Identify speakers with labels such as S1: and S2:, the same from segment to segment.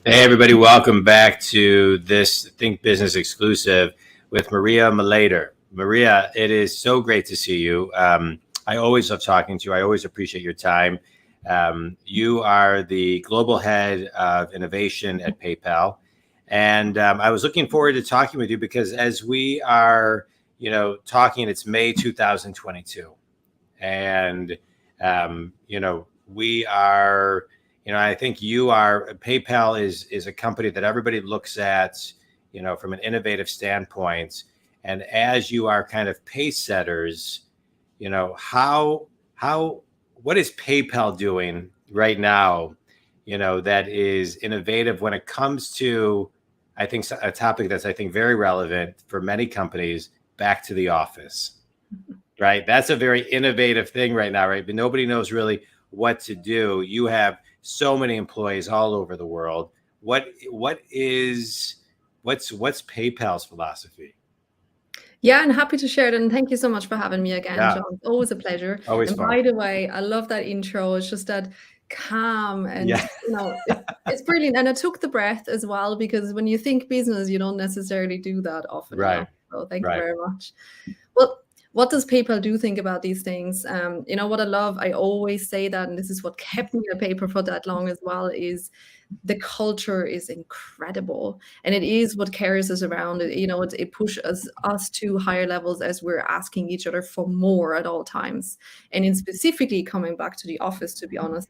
S1: Hey, everybody, welcome back to this Think Business exclusive with Maria Mileder. Maria, it is so great to see you. I always love talking to you. I always appreciate your time. You are the global head of innovation at PayPal. And I was looking forward to talking with you because as we are, talking, it's May 2022. And, we are... I think PayPal is a company that everybody looks at, from an innovative standpoint. And as you are kind of pace setters, what is PayPal doing right now, that is innovative when it comes to, I think, a topic that's, I think, very relevant for many companies, back to the office, right? That's a very innovative thing right now, right? But nobody knows really what to do. You have so many employees all over the world. What's PayPal's philosophy?
S2: Yeah, and happy to share it. And thank you so much for having me again,
S1: Yeah.
S2: John. Always a pleasure.
S1: Always
S2: and
S1: fun.
S2: By the way, I love that intro. It's just that calm and
S1: Yeah.
S2: it's brilliant. And I took the breath as well, because when you think business, you don't necessarily do that often.
S1: Right.
S2: So thank you very much. Well, what does PayPal do think about these things? What I love, I always say that, and this is what kept me at PayPal for that long as well, is the culture is incredible, and it is what carries us around. It pushes us to higher levels as we're asking each other for more at all times. And in specifically coming back to the office, to be honest,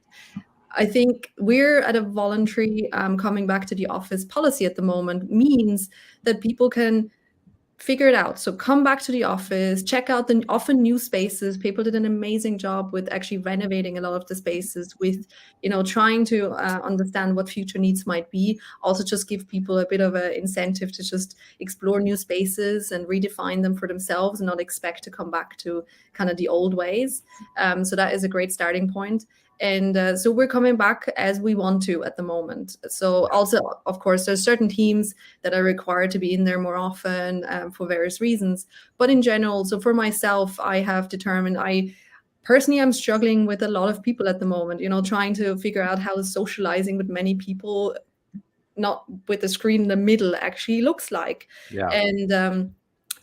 S2: I think we're at a voluntary coming back to the office policy at the moment, means that people can figure it out. So come back to the office, check out the often new spaces. People did an amazing job with actually renovating a lot of the spaces, with, trying to understand what future needs might be. Also just give people a bit of an incentive to just explore new spaces and redefine them for themselves and not expect to come back to kind of the old ways. So that is a great starting point. And so we're coming back as we want to at the moment. So also, of course, there's certain teams that are required to be in there more often for various reasons. But in general, so for myself, I have determined personally, I'm struggling with a lot of people at the moment, trying to figure out how socializing with many people, not with the screen in the middle, actually looks like.
S1: Yeah.
S2: And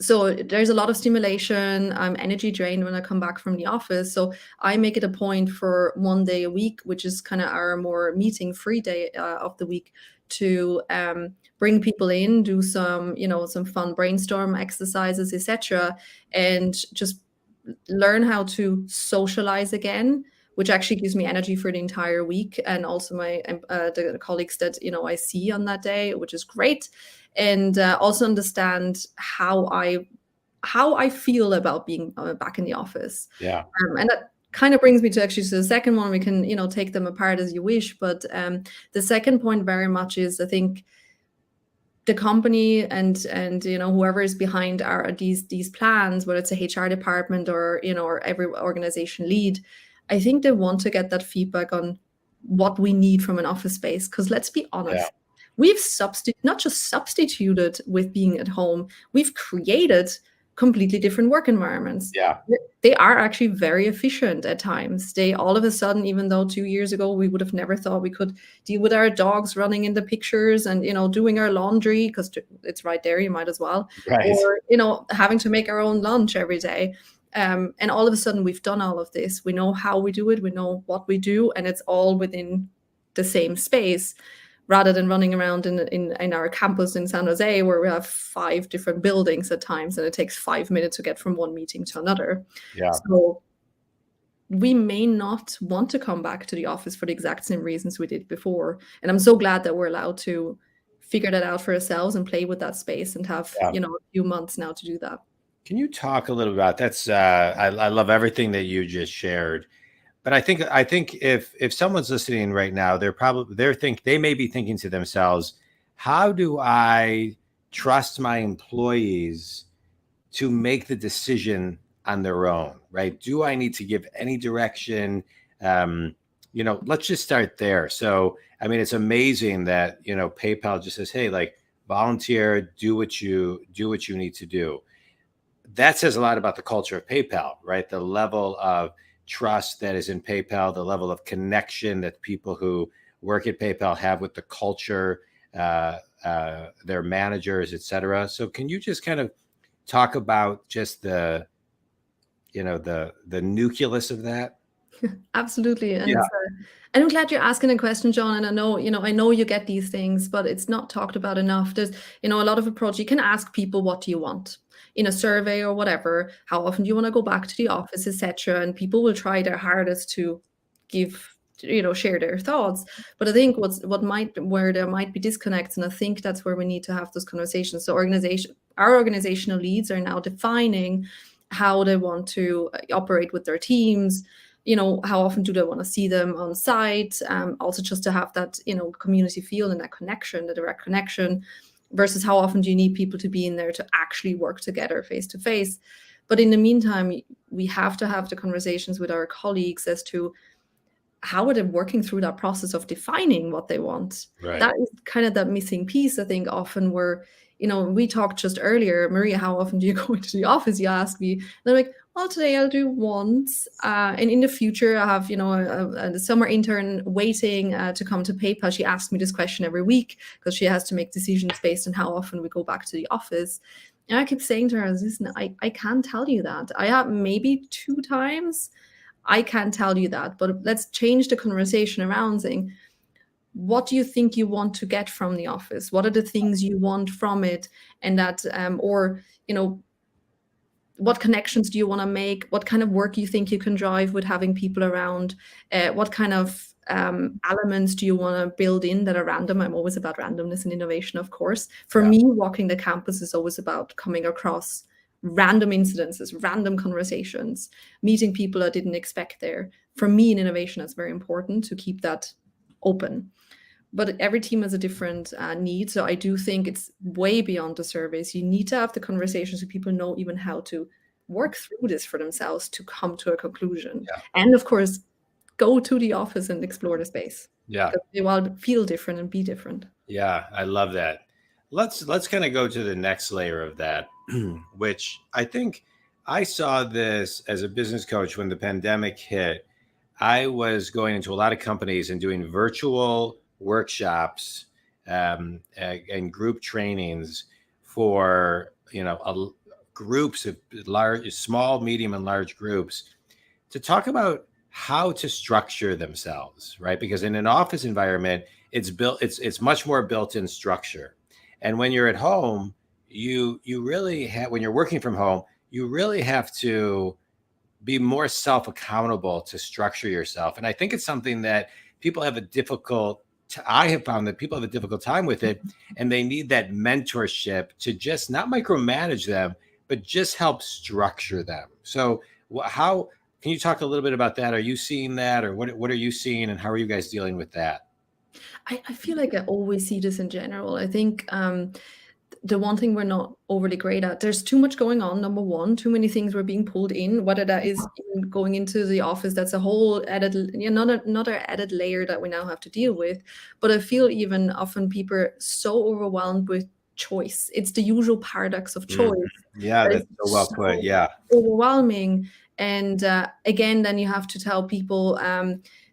S2: so there's a lot of stimulation. I'm energy drained when I come back from the office. So I make it a point for 1 day a week, which is kind of our more meeting free day of the week, to bring people in, do some fun brainstorm exercises, etc., and just learn how to socialize again, which actually gives me energy for the entire week, and also my the colleagues that I see on that day, which is great. And also understand how I feel about being back in the office.
S1: Yeah.
S2: And that kind of brings me to the second one. We can take them apart as you wish, but the second point very much is, I think, the company and whoever is behind these plans, whether it's a HR department or or every organization lead, I think they want to get that feedback on what we need from an office space. Because let's be honest, we've not just substituted with being at home, we've created completely different work environments.
S1: Yeah.
S2: They are actually very efficient at times. They all of a sudden, even though 2 years ago we would have never thought we could deal with our dogs running in the pictures and doing our laundry, because it's right there, you might as well.
S1: Right.
S2: Or having to make our own lunch every day. And all of a sudden we've done all of this. We know how we do it, we know what we do, and it's all within the same space, rather than running around in our campus in San Jose, where we have 5 different buildings at times, and it takes 5 minutes to get from one meeting to another.
S1: Yeah.
S2: So we may not want to come back to the office for the exact same reasons we did before. And I'm so glad that we're allowed to figure that out for ourselves and play with that space and have a few months now to do that.
S1: Can you talk a little about that's I love everything that you just shared. But I think if someone's listening right now, they may be thinking to themselves, how do I trust my employees to make the decision on their own, right? Do I need to give any direction? Let's just start there. So, I mean, it's amazing that, PayPal just says, hey, like, volunteer, do what you need to do. That says a lot about the culture of PayPal, right? The level of trust that is in PayPal, the level of connection that people who work at PayPal have with the culture, their managers, et cetera. So can you just kind of talk about just the nucleus of that?
S2: Absolutely. And
S1: Yeah.
S2: and I'm glad you're asking a question, John. And I know you get these things, but it's not talked about enough. There's, a lot of approach. You can ask people, what do you want? In a survey or whatever, how often do you want to go back to the office, etc. And people will try their hardest to give, share their thoughts. But I think where there might be disconnects, and I think that's where we need to have those conversations. So our organizational leads are now defining how they want to operate with their teams. How often do they want to see them on site? Also just to have that, community feel and that connection, the direct connection, versus how often do you need people to be in there to actually work together face to face. But in the meantime, we have to have the conversations with our colleagues as to how are they working through that process of defining what they want.
S1: Right.
S2: That is kind of that missing piece, I think, often where, we talked just earlier, Maria, how often do you go into the office? You ask me. And I'm like, well, today I'll do once. And in the future, I have, a summer intern waiting to come to PayPal. She asks me this question every week because she has to make decisions based on how often we go back to the office. And I keep saying to her, listen, I can't tell you that. I have maybe 2 times. I can't tell you that. But let's change the conversation around saying, what do you think you want to get from the office? What are the things you want from it? And that, what connections do you want to make? What kind of work you think you can drive with having people around? What kind of elements do you want to build in that are random? I'm always about randomness and innovation, of course. For me, walking the campus is always about coming across random incidences, random conversations, meeting people I didn't expect there. For me, in innovation, it's very important to keep that open. But every team has a different need. So I do think it's way beyond the surveys. You need to have the conversations so people know even how to work through this for themselves to come to a conclusion.
S1: Yeah.
S2: And of course, go to the office and explore the space.
S1: Yeah.
S2: They will feel different and be different.
S1: Yeah, I love that. Let's kind of go to the next layer of that, which I think I saw this as a business coach when the pandemic hit. I was going into a lot of companies and doing virtual workshops and group trainings for groups of small, medium, and large groups to talk about how to structure themselves, right? Because in an office environment, it's much more built-in structure. And when you're at home, you really have, when you're working from home, you really have to be more self-accountable to structure yourself. And I think it's something that people have I have found that people have a difficult time with it, and they need that mentorship to just not micromanage them, but just help structure them. So how can you talk a little bit about that? Are you seeing that, or what are you seeing, and how are you guys dealing with that?
S2: I feel like I always see this in general. I think the one thing we're not overly great at, there's too much going on. Number one, too many things were being pulled in, whether that is going into the office, that's a whole added, another added layer that we now have to deal with. But I feel even often people are so overwhelmed with choice. It's the usual paradox of choice.
S1: Yeah, that's so well put. Yeah.
S2: Overwhelming. And again, then you have to tell people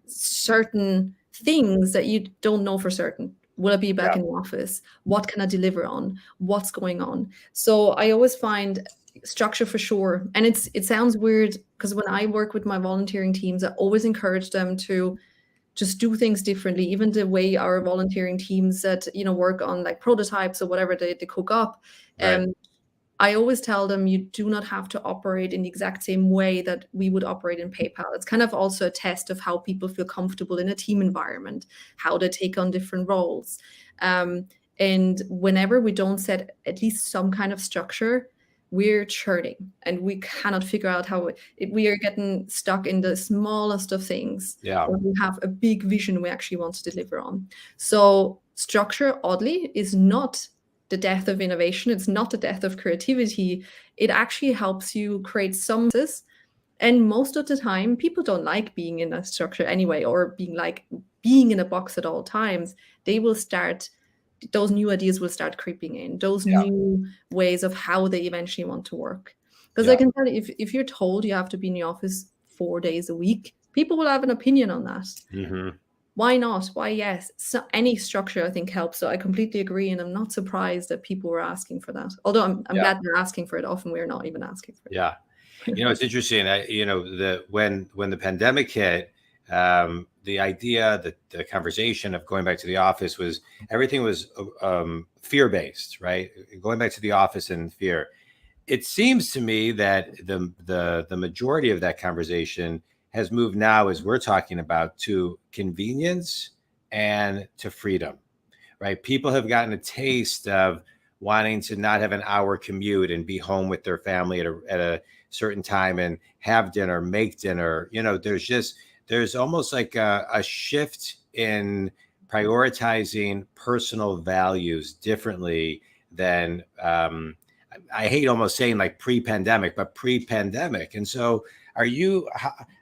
S2: certain things that you don't know for certain. Will I be back in the office? What can I deliver on? What's going on? So I always find structure for sure. And it sounds weird because when I work with my volunteering teams, I always encourage them to just do things differently. Even the way our volunteering teams that, work on like prototypes or whatever they cook up.
S1: Right.
S2: I always tell them you do not have to operate in the exact same way that we would operate in PayPal. It's kind of also a test of how people feel comfortable in a team environment, how they take on different roles. And whenever we don't set at least some kind of structure, we're churning and we cannot figure out how we are getting stuck in the smallest of things.
S1: Yeah.
S2: When we have a big vision we actually want to deliver on. So structure, oddly, is not the death of innovation. It's not the death of creativity. It actually helps you create some. And most of the time, people don't like being in a structure anyway, or being in a box at all times. They will start, those new ideas will start creeping in, those
S1: Yeah.
S2: new ways of how they eventually want to work. Because
S1: Yeah.
S2: I can tell you, if you're told you have to be in the office 4 days a week, people will have an opinion on that.
S1: Mm-hmm.
S2: Why not? Why yes? So any structure I think helps. So I completely agree, and I'm not surprised that people were asking for that. Although I'm glad they're asking for it. Often we're not even asking for it.
S1: Yeah. It's interesting. When the pandemic hit, the idea, the conversation of going back to the office was, everything was fear-based, right? Going back to the office and fear. It seems to me that the majority of that conversation has moved now, as we're talking about, to convenience and to freedom, right? People have gotten a taste of wanting to not have an hour commute and be home with their family at a certain time and have dinner, make dinner. There's almost like a shift in prioritizing personal values differently than, I hate almost saying like pre-pandemic, but pre-pandemic. And so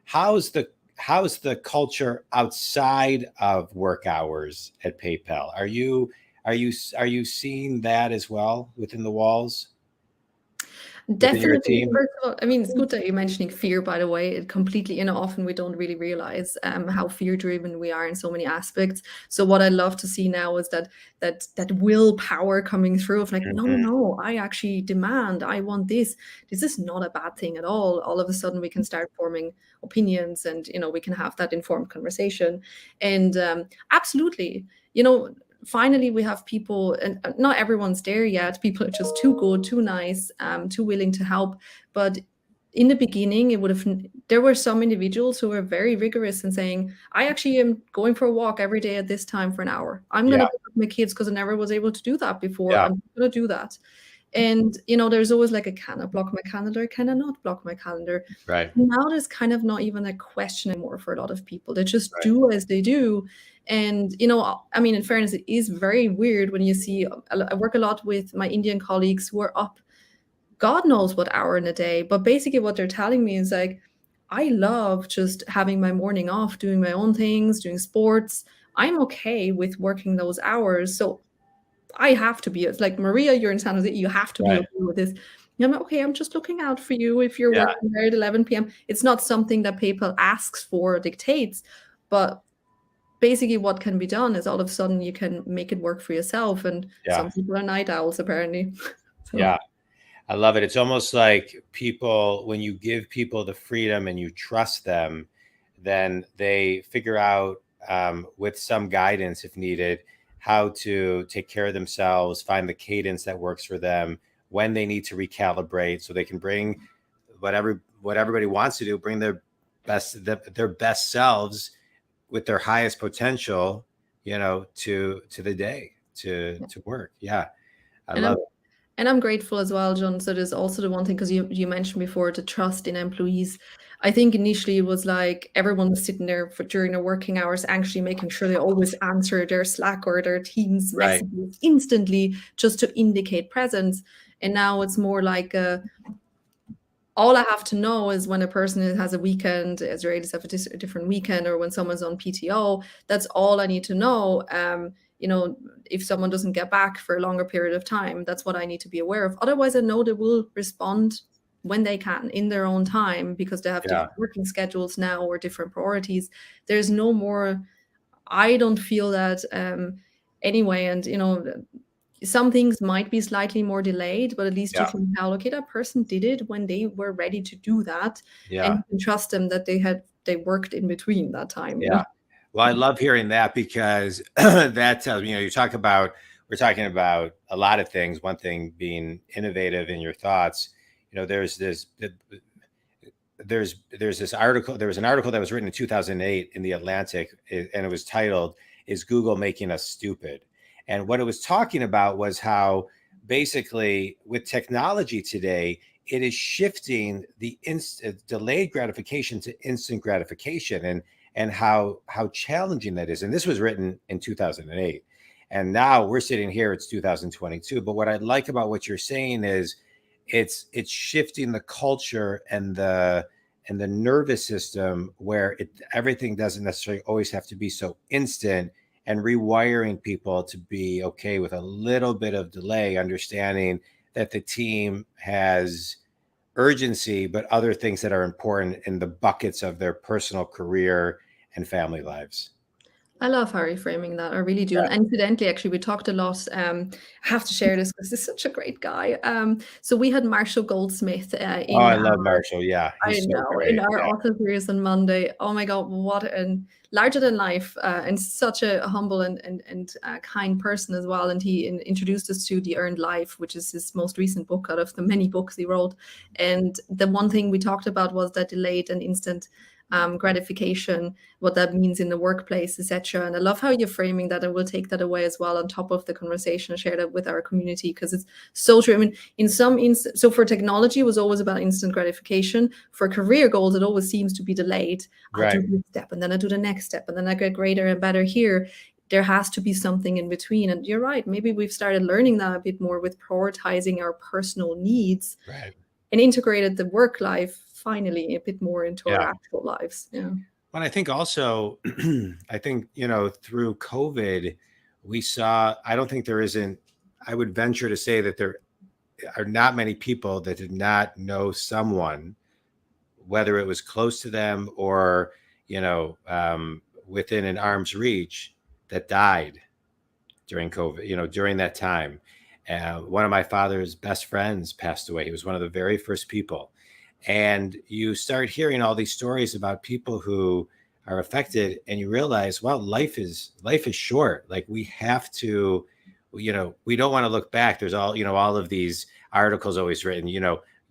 S1: how's the culture outside of work hours at PayPal? Are you seeing that as well within the walls, within your
S2: Definitely.
S1: team?
S2: First of all, I mean, it's good that you're mentioning fear, by the way. It completely, often we don't really realize how fear-driven we are in so many aspects. So what I love to see now is that willpower coming through of like, no, no,
S1: Mhm.
S2: no, I actually demand, I want this. This is not a bad thing at all. All of a sudden we can start forming opinions, and we can have that informed conversation. And absolutely, finally we have people, and not everyone's there yet. People are just too good, too nice, too willing to help. But in the beginning, there were some individuals who were very rigorous in saying, I actually am going for a walk every day at this time for an hour. I'm going to
S1: Yeah,
S2: pick up my kids because I never was able to do that before.
S1: yeah,
S2: I'm going to do that. And there's always like, can I block my calendar? Can I not block my calendar?
S1: right,
S2: Now there's kind of not even a question anymore for a lot of people. They just
S1: right.
S2: do as they do. And I mean, in fairness, it is very weird when you see, I work a lot with my Indian colleagues who are up God knows what hour in a day. But basically what they're telling me is like, I love just having my morning off, doing my own things, doing sports. I'm okay with working those hours. So I have to be. It's like, Maria, you're in San Jose. You have to be
S1: Right.
S2: okay with this. And I'm like, okay, I'm just looking out for you if you're
S1: Yeah,
S2: working there at 11 p.m. It's not something that PayPal asks for or dictates, but basically what can be done is all of a sudden you can make it work for yourself. And
S1: yeah,
S2: some people are night owls, apparently. So
S1: yeah. I love it. It's almost like people, when you give people the freedom and you trust them, then they figure out, with some guidance if needed, how to take care of themselves, find the cadence that works for them, when they need to recalibrate, so they can bring what everybody wants to do, bring their best selves with their highest potential, to the day, to work. Yeah, I
S2: and I'm
S1: love it.
S2: And I'm grateful as well, John. So there's also the one thing, because you mentioned before, the trust in employees. I think initially it was like everyone was sitting there during their working hours, actually making sure they always answer their Slack or their Teams
S1: Right.
S2: messages instantly just to indicate presence. And now it's more like all I have to know is when a person has a weekend, Israelis have a different weekend, or when someone's on PTO, that's all I need to know. If someone doesn't get back for a longer period of time, that's what I need to be aware of. Otherwise, I know they will respond when they can in their own time, because they have
S1: Yeah.
S2: different working schedules now or different priorities. There's no more, I don't feel that anyway. And some things might be slightly more delayed, but at least you
S1: Yeah.
S2: can tell, okay, that person did it when they were ready to do that, and
S1: Yeah.
S2: you can trust them that they worked in between that time.
S1: Yeah. Well, I love hearing that, because that tells me, we're talking about a lot of things. One thing being innovative in your thoughts. There's this article. There was an article that was written in 2008 in the Atlantic, and it was titled, "Is Google Making Us Stupid?" And what it was talking about was how, basically, with technology today, it is shifting the delayed gratification to instant gratification, and how challenging that is. And this was written in 2008. And now we're sitting here, it's 2022. But what I like about what you're saying is it's shifting the culture and the nervous system where everything doesn't necessarily always have to be so instant, and rewiring people to be okay with a little bit of delay, understanding that the team has urgency, but other things that are important in the buckets of their personal career and family lives.
S2: I love how you're framing that. I really do.
S1: Yeah.
S2: And incidentally, actually, we talked a lot. I have to share this because he's such a great guy. So we had Marshall Goldsmith
S1: Oh,
S2: in
S1: I love Marshall. Yeah,
S2: I
S1: he's so
S2: know, in
S1: great.
S2: our
S1: Yeah.
S2: office series on Monday. Oh my God, what a larger than life and such a humble and kind person as well. And he introduced us to The Earned Life, which is his most recent book out of the many books he wrote. And the one thing we talked about was that delayed and instant gratification, what that means in the workplace, etc. And I love how you're framing that, and we'll take that away as well on top of the conversation and share that with our community because it's so true. I mean, in some instances, so for technology, it was always about instant gratification. For career goals, it always seems to be delayed. I do
S1: Right.
S2: this step, and then I do the next step, and then I get greater and better here. There has to be something in between. And you're right, maybe we've started learning that a bit more with prioritizing our personal needs
S1: Right.
S2: and integrated the work life finally a bit more into our
S1: Yeah.
S2: actual lives. Yeah.
S1: But I think also, I think, through COVID, we saw, I don't think there isn't, I would venture to say that there are not many people that did not know someone, whether it was close to them or, within an arm's reach, that died during COVID, during that time. One of my father's best friends passed away. He was one of the very first people. And you start hearing all these stories about people who are affected, and you realize, well, life is short. Like, we have to, we don't want to look back. There's all of these articles always written,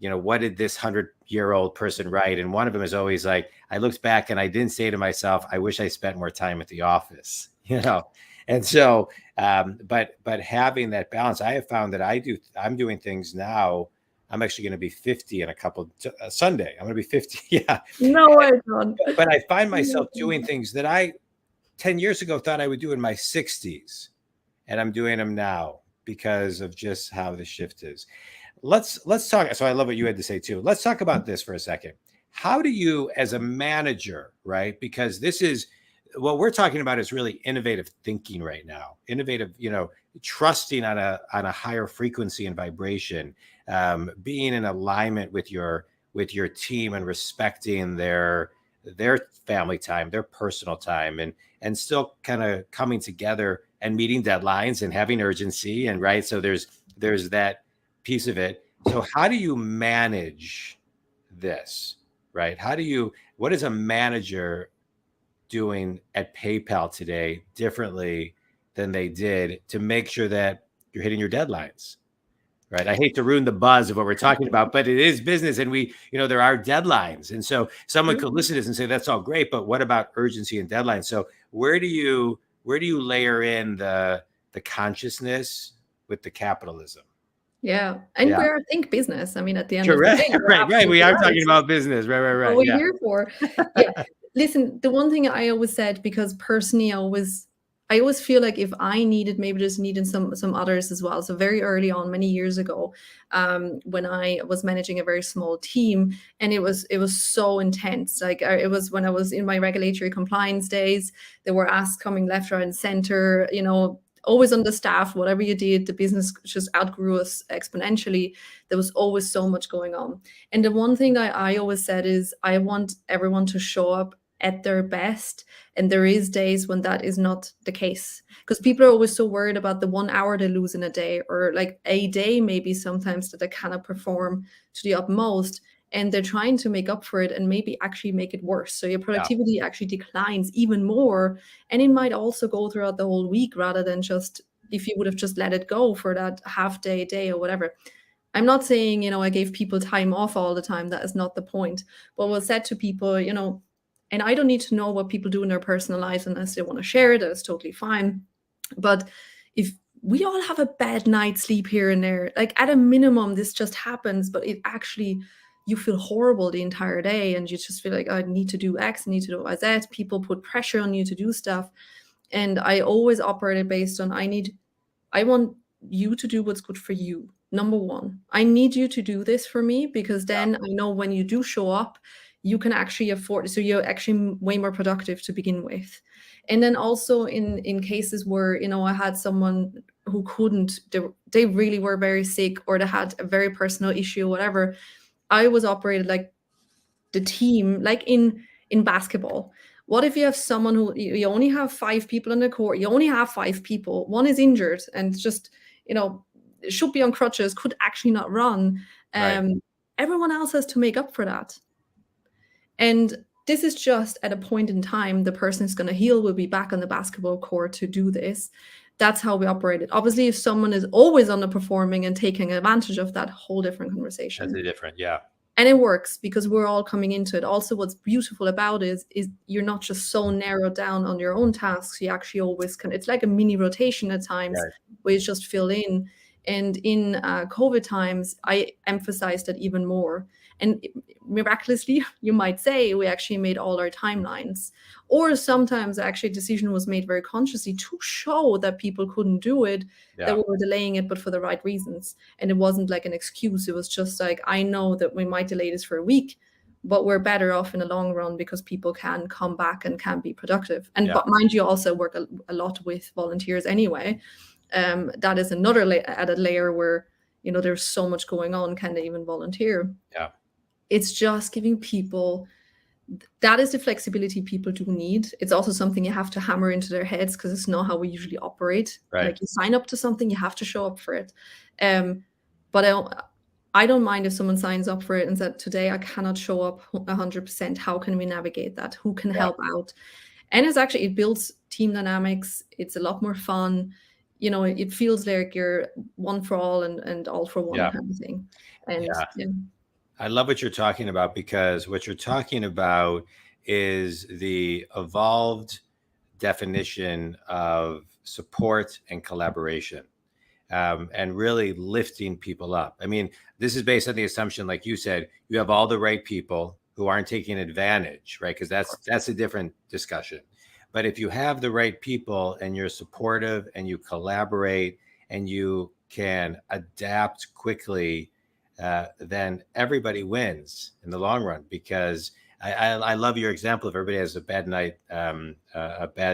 S1: what did this 100-year-old person write? And one of them is always like, I looked back and I didn't say to myself, I wish I spent more time at the office, And so, but having that balance, I have found that I'm doing things now. I'm actually going to be 50 in a couple Sunday. I'm going to be 50. Yeah.
S2: No way, John.
S1: But I find myself doing things that I 10 years ago thought I would do in my 60s, and I'm doing them now because of just how the shift is. Let's talk. So I love what you had to say too. Let's talk about this for a second. How do you, as a manager, right? Because this is what we're talking about, is really innovative thinking right now. Innovative, trusting on a higher frequency and vibration, being in alignment with your team and respecting their family time, their personal time, and still kind of coming together and meeting deadlines and having urgency, and right. So there's that piece of it. So how do you manage this, right? What is a manager doing at PayPal today differently than they did to make sure that you're hitting your deadlines? Right. I hate to ruin the buzz of what we're talking about, but it is business, and there are deadlines. And so someone could listen to this and say, that's all great, but what about urgency and deadlines? So where do you layer in the consciousness with the capitalism?
S2: Yeah. And
S1: Yeah.
S2: we're, I think, business. I mean, at the end of the
S1: Correct.
S2: day, you're
S1: Right. We
S2: absolutely
S1: are
S2: right.
S1: talking about business.
S2: What
S1: Right.
S2: we're
S1: Yeah.
S2: here for. Yeah. Listen, the one thing I always said, because personally I always feel like if I needed, maybe just needed some others as well. So very early on, many years ago, when I was managing a very small team, and it was so intense. Like it was when I was in my regulatory compliance days, there were asks coming left, right, and center. Always understaffed. Whatever you did, the business just outgrew us exponentially. There was always so much going on. And the one thing that I always said is I want everyone to show up at their best, and there is days when that is not the case, because people are always so worried about the 1 hour they lose in a day, or like a day maybe sometimes that they cannot perform to the utmost, and they're trying to make up for it and maybe actually make it worse, so your productivity actually declines even more, and it might also go throughout the whole week rather than just if you would have just let it go for that half day or whatever. I'm not saying, I gave people time off all the time. That is not the point. But what I said to people, and I don't need to know what people do in their personal lives unless they want to share it. That's totally fine. But if we all have a bad night's sleep here and there, like at a minimum, this just happens, but it actually, you feel horrible the entire day and you just feel like, I need to do X, I need to do Y, Z. People put pressure on you to do stuff. And I always operated based on I want you to do what's good for you. Number one, I need you to do this for me, because
S1: Yeah.
S2: then I know when you do show up, you can actually afford, so you're actually way more productive to begin with. And then also in cases where, I had someone who couldn't, they really were very sick, or they had a very personal issue, whatever, I was operated like the team, like in basketball. What if you have someone who you only have 5 people on the court, you only have 5 people, one is injured and just, should be on crutches, could actually not run.
S1: Right.
S2: Everyone else has to make up for that. And this is just at a point in time, the person is going to heal, will be back on the basketball court to do this. That's how we operate it. Obviously, if someone is always underperforming and taking advantage of that, whole different conversation.
S1: That's a different, yeah.
S2: And it works because we're all coming into it. Also, what's beautiful about it is you're not just so narrowed down on your own tasks. You actually always can. It's like a mini rotation at times,
S1: Right.
S2: where you just fill in. And in COVID times, I emphasized that even more. And miraculously, you might say, we actually made all our timelines. Or sometimes actually a decision was made very consciously to show that people couldn't do it,
S1: Yeah.
S2: that we were delaying it, but for the right reasons. And it wasn't like an excuse. It was just like, I know that we might delay this for a week, but we're better off in the long run because people can come back and can be productive. And
S1: Yeah.
S2: but mind you, also work a lot with volunteers anyway. That is another added layer where, there's so much going on. Can they even volunteer?
S1: Yeah.
S2: It's just giving people, that is the flexibility people do need. It's also something you have to hammer into their heads, because it's not how we usually operate.
S1: Right.
S2: Like, you sign up to something, you have to show up for it. But I don't mind if someone signs up for it and said, today I cannot show up 100%. How can we navigate that? Who can help out? And it builds team dynamics. It's a lot more fun. It feels like you're one for all and all for one kind of thing. And
S1: yeah. I love what you're talking about, because what you're talking about is the evolved definition of support and collaboration, and really lifting people up. I mean, this is based on the assumption, like you said, you have all the right people who aren't taking advantage, right? Because that's a different discussion. But if you have the right people and you're supportive and you collaborate and you can adapt quickly, then everybody wins in the long run. Because I love your example of everybody has a bad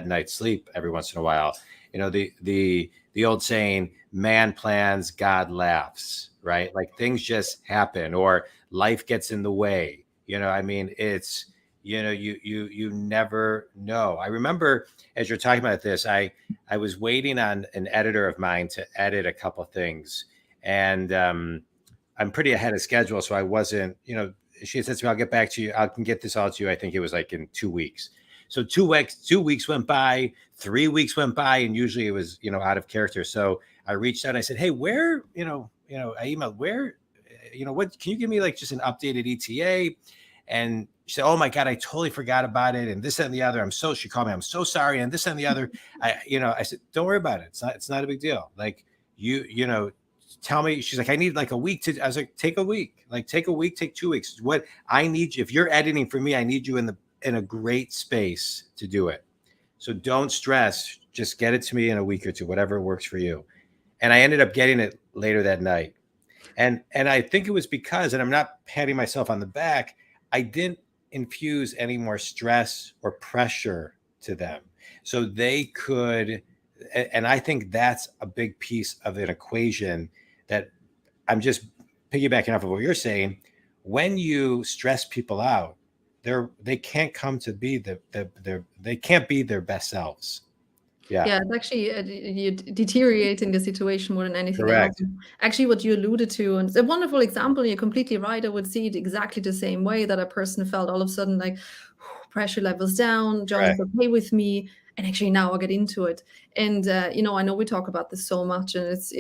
S1: night's sleep every once in a while. The old saying, man plans, God laughs, right? Like, things just happen, or life gets in the way. I mean, it's, you never know. I remember, as you're talking about this, I was waiting on an editor of mine to edit a couple of things, and I'm pretty ahead of schedule, so I wasn't, she said to me, I'll get back to you. I can get this all to you. I think it was like in 2 weeks. So 2 weeks went by, 3 weeks went by, and usually it was, out of character. So I reached out and I said, hey, where, I emailed, where, what, can you give me like just an updated ETA? And she said, oh my God, I totally forgot about it. And this and the other, she called me, I'm so sorry. And this and the other, I said, don't worry about it. It's not a big deal. Like, tell me. She's like, I need like a week I was like, take a week, take 2 weeks. What I need you, if you're editing for me, I need you in a great space to do it. So don't stress, just get it to me in a week or two, whatever works for you. And I ended up getting it later that night. And I think it was because, and I'm not patting myself on the back, I didn't infuse any more stress or pressure to them. So they could, and I think that's a big piece of an equation that I'm just piggybacking off of what you're saying. When you stress people out, they can't come to be they can't be their best selves.
S2: Yeah, it's actually you're deteriorating the situation more than anything
S1: Correct.
S2: else. Actually, what you alluded to, and it's a wonderful example, you're completely right. I would see it exactly the same way, that a person felt all of a sudden like pressure levels down, John's okay with me, and actually now I'll get into it. And, I know we talk about this so much, and it's,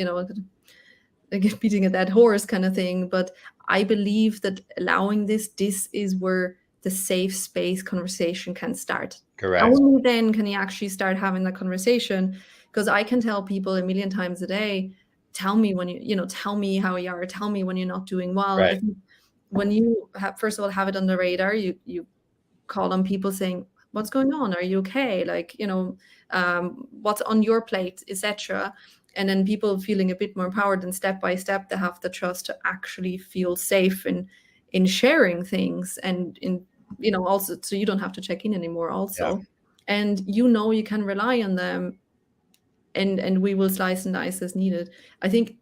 S2: like beating a dead horse kind of thing, but I believe that allowing this is where the safe space conversation can start.
S1: Correct.
S2: Only then can you actually start having that conversation, because I can tell people a million times a day, tell me when tell me how you are, tell me when you're not doing well.
S1: Right.
S2: I think when you have, first of all, have it on the radar, you call on people saying, what's going on? Are you okay? Like, what's on your plate, etc. And then people feeling a bit more empowered, and step by step they have the trust to actually feel safe in sharing things, and in also, so you don't have to check in anymore
S1: Yeah.
S2: also. And you can rely on them, and we will slice and dice as needed. I think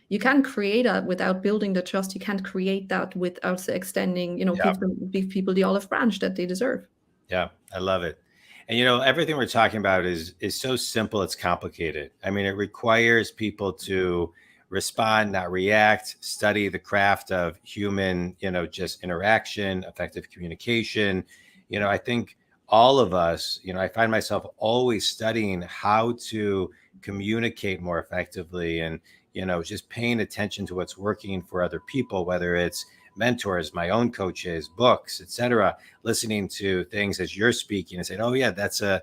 S2: you can't create that without building the trust. You can't create that without extending,
S1: Yeah.
S2: give people the olive branch that they deserve.
S1: Yeah. I love it. And everything we're talking about is so simple, it's complicated. I mean, it requires people to respond, not react, study the craft of human, just interaction, effective communication. I think all of us, I find myself always studying how to communicate more effectively, and just paying attention to what's working for other people, whether it's mentors, my own coaches, books, etc., listening to things as you're speaking and saying, oh yeah, that's a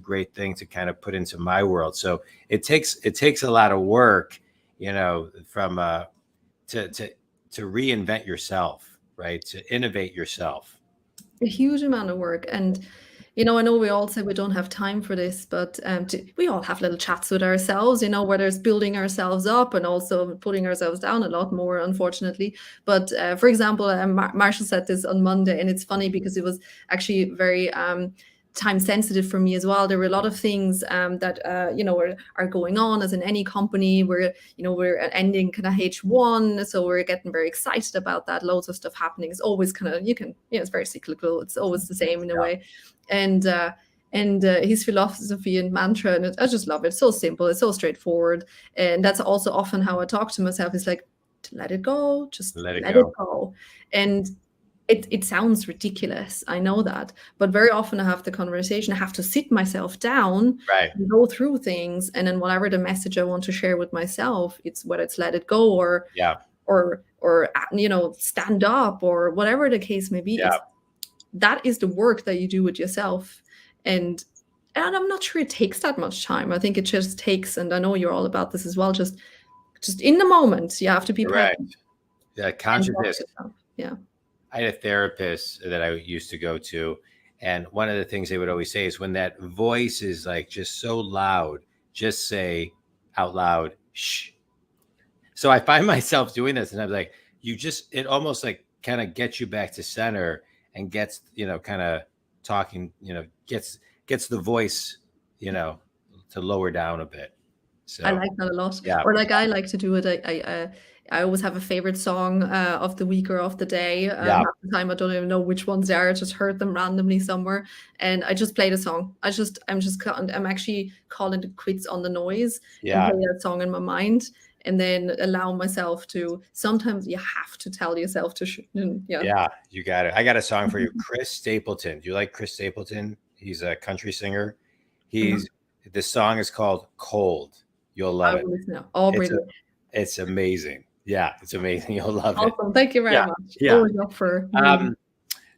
S1: great thing to kind of put into my world. So it takes a lot of work, from to reinvent yourself, right? To innovate yourself.
S2: A huge amount of work. And I know we all say we don't have time for this, but we all have little chats with ourselves, whether it's building ourselves up and also putting ourselves down a lot more, unfortunately. But for example, Marshall said this on Monday, and it's funny because it was actually very time sensitive for me as well. There were a lot of things that are going on, as in any company. We're ending kind of H1, so we're getting very excited about that. Loads of stuff happening. It's always kind of, it's very cyclical. It's always the same in a way. And his philosophy and mantra, and I just love it. It's so simple, it's so straightforward, and that's also often how I talk to myself. It's like, let it go, just let it go. And it sounds ridiculous, I know that, but very often I have the conversation, I have to sit myself down,
S1: right,
S2: and go through things, and then whatever the message I want to share with myself, it's whether it's let it go or stand up, or whatever the case may be. That is the work that you do with yourself. And I'm not sure it takes that much time. I think it just takes, and I know you're all about this as well, just in the moment, you have to be present.
S1: Yeah, consciousness.
S2: Yeah.
S1: I had a therapist that I used to go to, and one of the things they would always say is, when that voice is like just so loud, just say out loud, shh. So I find myself doing this, and I'm like, it almost like kind of gets you back to center, and gets, kind of talking, gets the voice, to lower down a bit. So
S2: I like that a lot.
S1: Yeah.
S2: Or like I like to do it. I always have a favorite song of the week or of the day. Half the time I don't even know which ones they are. I just heard them randomly somewhere, and I just play the song. I'm actually calling it quits on the noise, and play that song in my mind, and then allow myself to. Sometimes you have to tell yourself to.
S1: Yeah, you got it. I got a song for you, Chris Stapleton. Do you like Chris Stapleton? He's a country singer. The song is called "Cold." You'll love it. It's amazing. Yeah, it's amazing. You'll love it.
S2: Awesome. Thank you very much.
S1: Yeah.
S2: Always up for.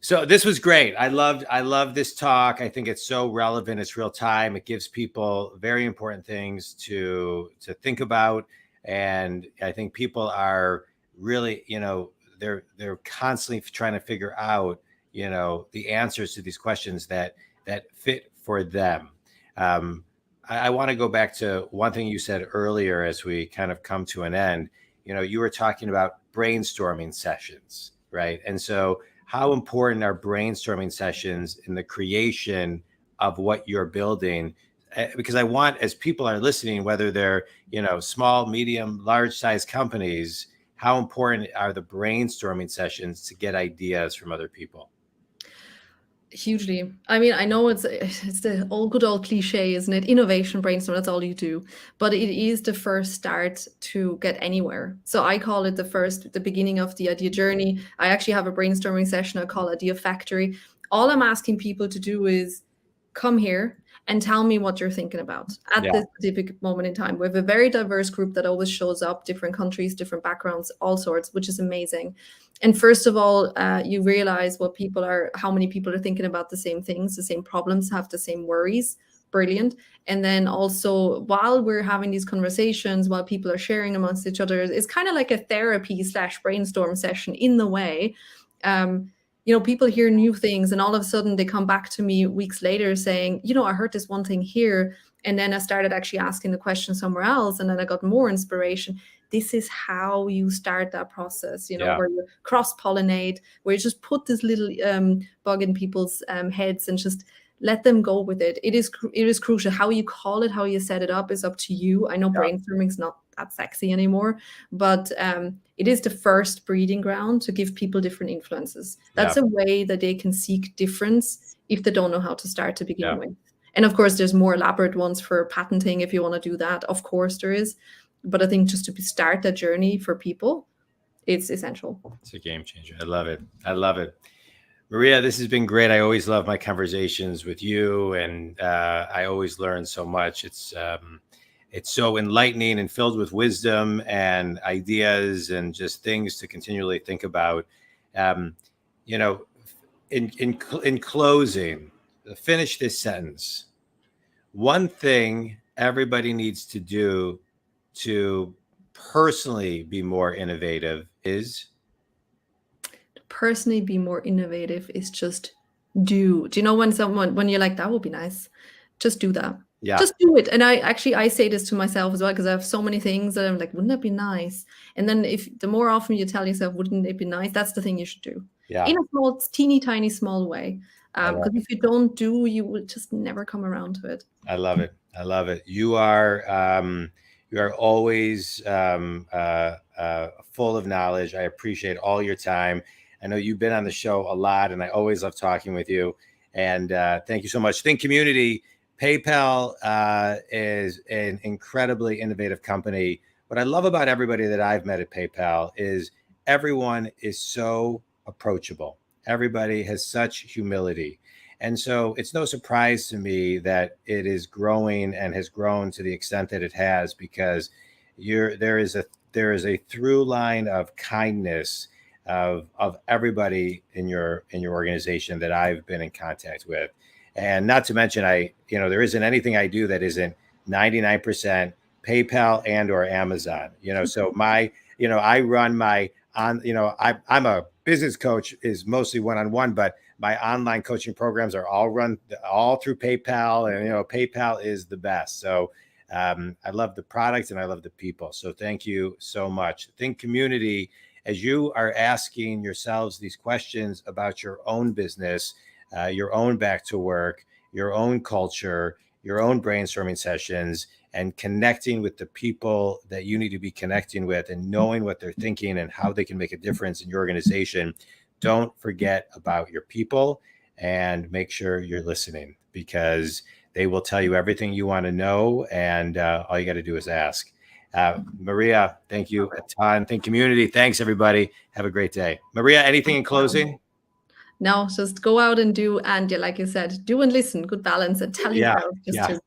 S1: So this was great. I love this talk. I think it's so relevant. It's real time. It gives people very important things to think about. And I think people are really, they're constantly trying to figure out, the answers to these questions that fit for them. I want to go back to one thing you said earlier as we kind of come to an end. You were talking about brainstorming sessions, right? And so how important are brainstorming sessions in the creation of what you're building? Because I want, as people are listening, whether they're, small, medium, large size companies, how important are the brainstorming sessions to get ideas from other people?
S2: Hugely. I mean, I know it's the good old cliche, isn't it? Innovation brainstorm, that's all you do. But it is the first start to get anywhere. So I call it the beginning of the idea journey. I actually have a brainstorming session I call Idea Factory. All I'm asking people to do is come here and tell me what you're thinking about at this specific moment in time. We have a very diverse group that always shows up, different countries, different backgrounds, all sorts, which is amazing. And first of all, you realize how many people are thinking about the same things, the same problems, have the same worries. Brilliant. And then also, while we're having these conversations, while people are sharing amongst each other, it's kind of like a therapy / brainstorm session in the way. people hear new things, and all of a sudden they come back to me weeks later saying, I heard this one thing here, and then I started actually asking the question somewhere else, and then I got more inspiration. This is how you start that process,
S1: Yeah.
S2: where you cross-pollinate, where you just put this little bug in people's heads and just let them go with it. It is crucial. How you call it, how you set it up is up to you. I know
S1: Yeah.
S2: brainstorming's not that sexy anymore, but it is the first breeding ground to give people different influences. That's a way that they can seek difference if they don't know how to start to begin with. And of course, there's more elaborate ones for patenting if you want to do that. Of course, there is. But I think just to start that journey for people, it's essential.
S1: It's a game changer. I love it. I love it. Maria, this has been great. I always love my conversations with you, and I always learn so much. It's so enlightening and filled with wisdom and ideas and just things to continually think about. In closing, finish this sentence. One thing everybody needs to do to personally be more innovative is?
S2: Personally be more innovative is just do. Do you know when you're like, that would be nice, just do that.
S1: Yeah.
S2: Just do it. And I say this to myself as well, because I have so many things that I'm like, wouldn't that be nice? And then the more often you tell yourself, wouldn't it be nice? That's the thing you should do.
S1: Yeah.
S2: In a small, teeny tiny small way. Because if you don't do, you will just never come around to it.
S1: I love it. I love it. You are always full of knowledge. I appreciate all your time. I know you've been on the show a lot, and I always love talking with you. And thank you so much. Think Community, PayPal is an incredibly innovative company. What I love about everybody that I've met at PayPal is everyone is so approachable. Everybody has such humility. And so it's no surprise to me that it is growing and has grown to the extent that it has, because there is a through line of kindness of everybody in your organization that I've been in contact with. And not to mention, there isn't anything I do that isn't 99% PayPal and or Amazon. So I run my I'm a business coach, is mostly one-on-one, but my online coaching programs are all through PayPal, and PayPal is the best. So I love the product and I love the people. So thank you so much. Think Community, as you are asking yourselves these questions about your own business, your own back to work, your own culture, your own brainstorming sessions, and connecting with the people that you need to be connecting with, and knowing what they're thinking and how they can make a difference in your organization. Don't forget about your people, and make sure you're listening, because they will tell you everything you want to know, and all you got to do is ask. Maria, thank you a ton. Think Community. Thanks, everybody. Have a great day. Maria, anything in closing?
S2: No, just go out and do, and like you said, do and listen. Good balance, and tell yourself just to.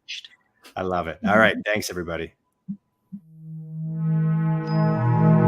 S1: I love it. All right. Thanks, everybody.